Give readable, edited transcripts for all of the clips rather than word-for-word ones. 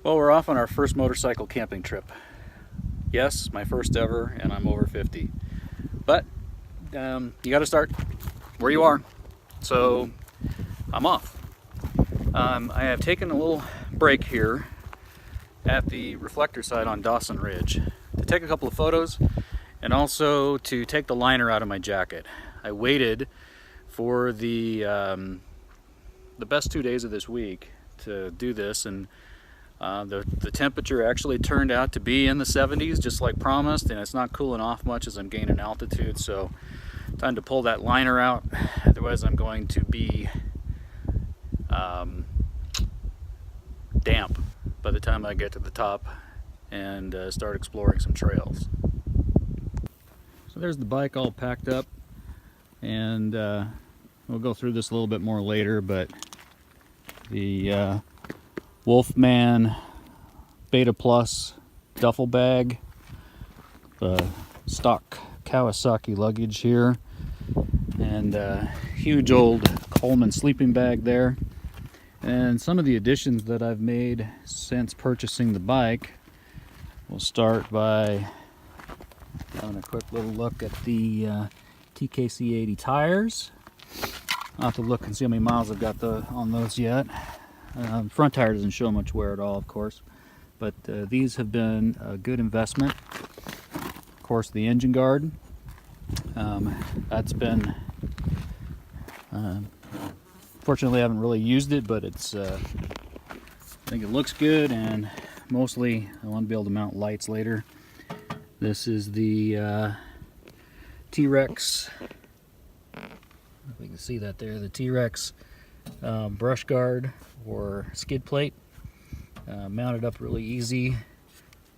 Well, we're off on our first motorcycle camping trip. Yes, my first ever, and I'm over 50. But you got to start where you are. So I'm off. I have taken a little break here at the reflector site on Dawson Ridge to take a couple of photos and also to take the liner out of my jacket. I waited for the best 2 days of this week to do this, and the temperature actually turned out to be in the 70s, just like promised, and it's not cooling off much as I'm gaining altitude, so time to pull that liner out. Otherwise I'm going to be damp by the time I get to the top and start exploring some trails. So there's the bike all packed up, and we'll go through this a little bit more later, but the Wolfman Beta Plus duffel bag, the stock Kawasaki luggage here, and a huge old Coleman sleeping bag there. And some of the additions that I've made since purchasing the bike. We'll start by having a quick little look at the TKC 80 tires. I'll have to look and see how many miles I've got on those yet. Front tire doesn't show much wear at all, of course, but these have been a good investment. Of course, the engine guard, that's been, fortunately I haven't really used it, but it's, I think it looks good, and mostly I want to be able to mount lights later. This is the T-Rex, if we can see that there, the T-Rex brush guard or skid plate, mounted up really easy,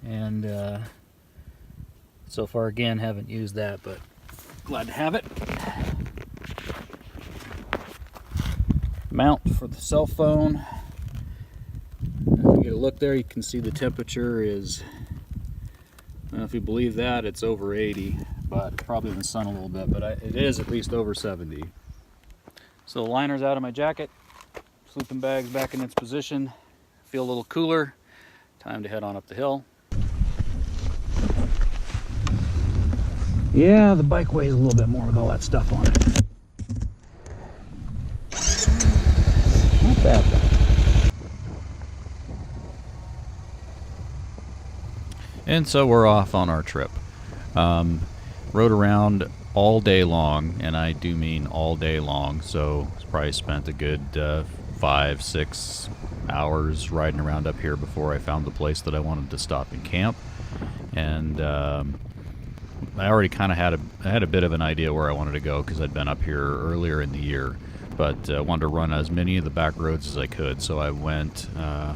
and so far again haven't used that, but glad to have it. Mount for the cell phone. If you get a look there, you can see the temperature is, well, if you believe that, it's over 80, but probably in the sun a little bit, but it is at least over 70. So the liner's out of my jacket, sleeping bag's back in its position, feel a little cooler, time to head on up the hill. Yeah, the bike weighs a little bit more with all that stuff on it. Not bad though. And so we're off on our trip. Rode around all day long, and I do mean all day long, so probably spent a good 5-6 hours riding around up here before I found the place that I wanted to stop and camp. And I already kind of had a bit of an idea where I wanted to go because I'd been up here earlier in the year, but wanted to run as many of the back roads as I could. So I went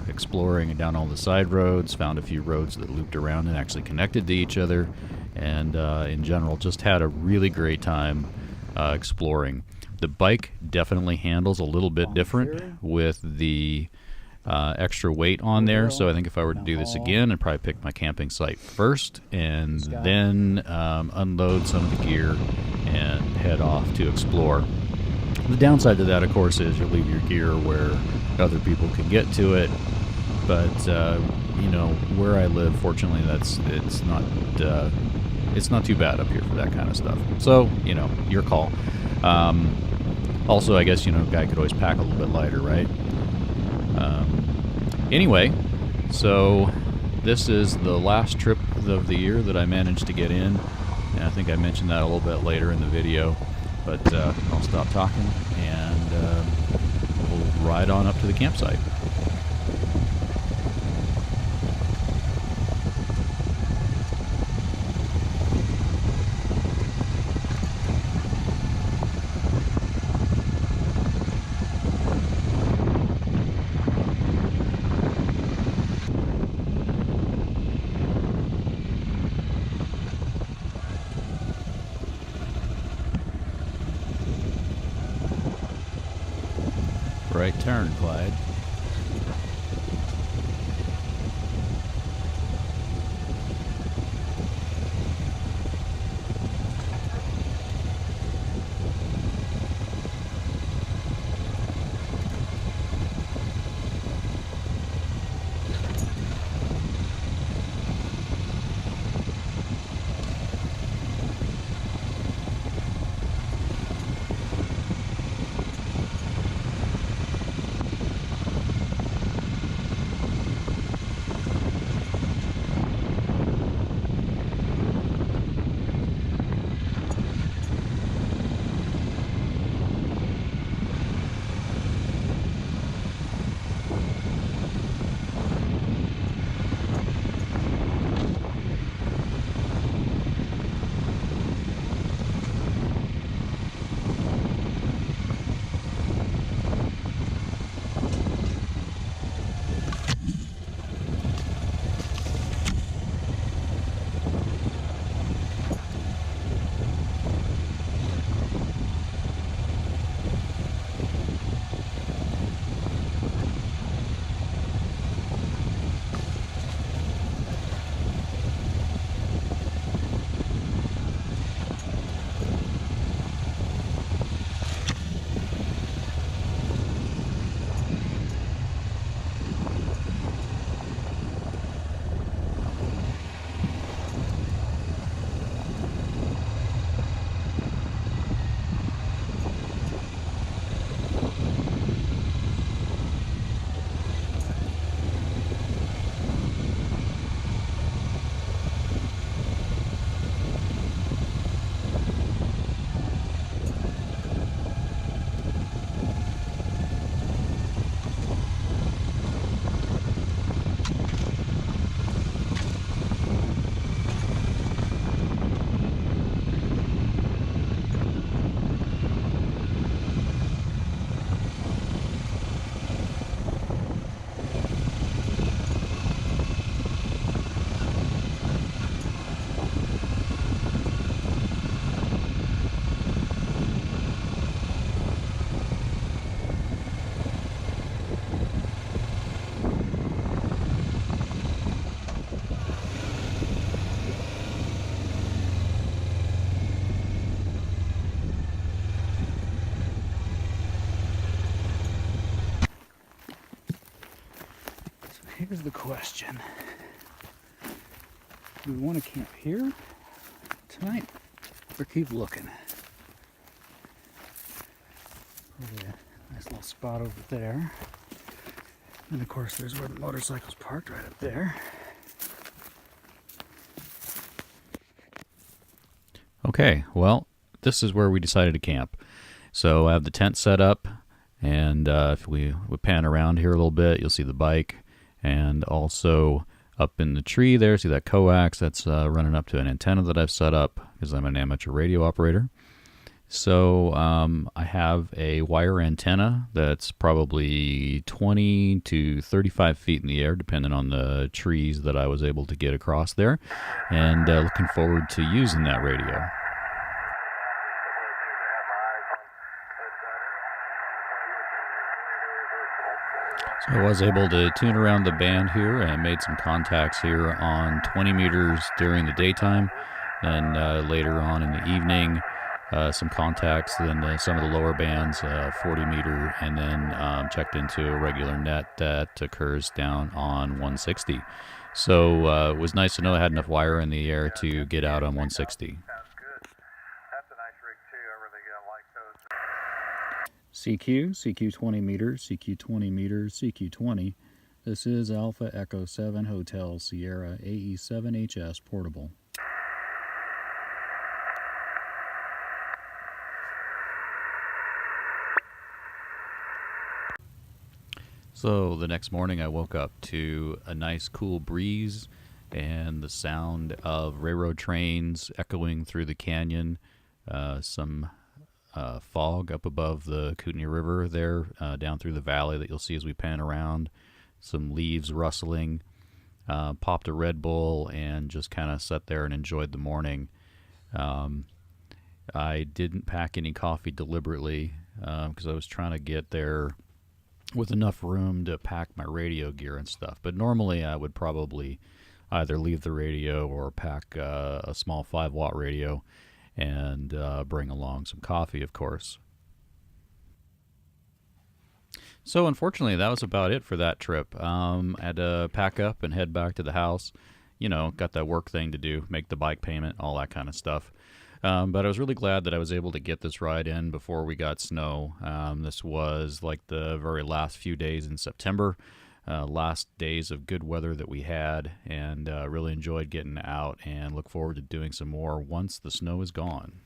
exploring down all the side roads, found a few roads that looped around and actually connected to each other, and in general just had a really great time exploring. The bike definitely handles a little bit different with the extra weight on there, so I think if I were to do this again, I'd probably pick my camping site first and then unload some of the gear and head off to explore. The downside to that, of course, is you leave your gear where other people can get to it, but you know, where I live, fortunately, it's not too bad up here for that kind of stuff. So, you know, your call. Also, I guess, you know, a guy could always pack a little bit lighter, right? Anyway, so this is the last trip of the year that I managed to get in, and I think I mentioned that a little bit later in the video, but I'll stop talking and we'll ride on up to the campsite. Right turn, Clyde. here's the question. Do we want to camp here tonight or keep looking? Probably a nice little spot over there. And of course there's where the motorcycle's parked, right up there. Okay, well, this is where we decided to camp. So I have the tent set up, and if we pan around here a little bit, you'll see the bike, and also up in the tree there, see that coax that's running up to an antenna that I've set up because I'm an amateur radio operator. So I have a wire antenna that's probably 20 to 35 feet in the air, depending on the trees that I was able to get across there, and looking forward to using that radio. So I was able to tune around the band here and made some contacts here on 20 meters during the daytime, and later on in the evening, some contacts in some of the lower bands, 40 meter, and then checked into a regular net that occurs down on 160. So it was nice to know I had enough wire in the air to get out on 160. CQ 20 meters, CQ 20 meters, CQ 20. This is Alpha Echo 7 Hotel Sierra AE7HS Portable. So the next morning I woke up to a nice cool breeze and the sound of railroad trains echoing through the canyon, some fog up above the Kootenai River there, down through the valley that you'll see as we pan around, some leaves rustling, popped a Red Bull and just kind of sat there and enjoyed the morning. I didn't pack any coffee deliberately because I was trying to get there with enough room to pack my radio gear and stuff. But normally I would probably either leave the radio or pack a small 5-watt radio and bring along some coffee, of course. So unfortunately, that was about it for that trip. I had to pack up and head back to the house. You know, got that work thing to do, make the bike payment, all that kind of stuff. But I was really glad that I was able to get this ride in before we got snow. This was like the very last few days in September, last days of good weather that we had, and really enjoyed getting out and look forward to doing some more once the snow is gone.